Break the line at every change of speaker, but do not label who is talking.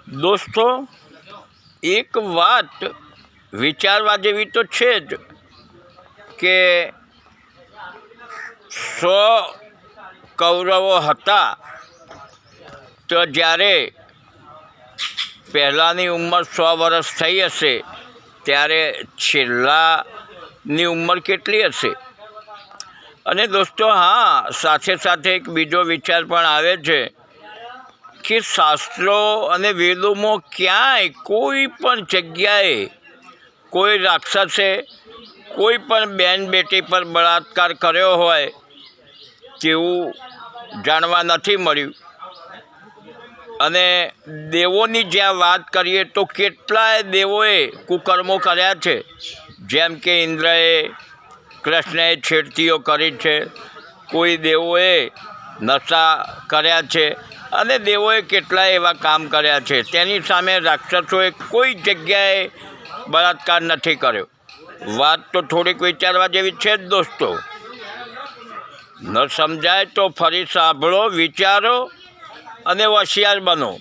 દોસ્તો, એક વાત વિચારવા જેવી તો છે જ કે 100 કૌરવો હતા તો જ્યારે પહેલાંની ઉંમર 100 વર્ષ થઈ હશે ત્યારે છેલ્લાની ઉંમર કેટલી હશે? અને દોસ્તો, હા, સાથે સાથે એક બીજો વિચાર પણ આવે છે કે શાસ્ત્રો અને વેદોમાં ક્યાંય કોઈ પણ જગ્યાએ કોઈ રાક્ષસે કોઈ પણ બેન બેટી પર બળાત્કાર કર્યો હોય તેવું જાણવા નથી મળ્યું. અને દેવોની જ્યાં વાત કરીએ તો કેટલાય દેવોએ કુકર્મો કર્યા છે, જેમ કે ઇન્દ્રએ કૃષ્ણએ છેડતીઓ કરી છે, કોઈ દેવોએ નશા કર્યા છે અને દેવોએ કેટલાય એવા કામ કર્યા છે. તેની સામે રાક્ષસોએ કોઈ જગ્યાએ બળાત્કાર નથી કર્યો. વાત તો થોડીક વિચારવા જેવી છે જ દોસ્તો. ન સમજાય તો ફરી સાંભળો, વિચારો અને હોશિયાર બનો.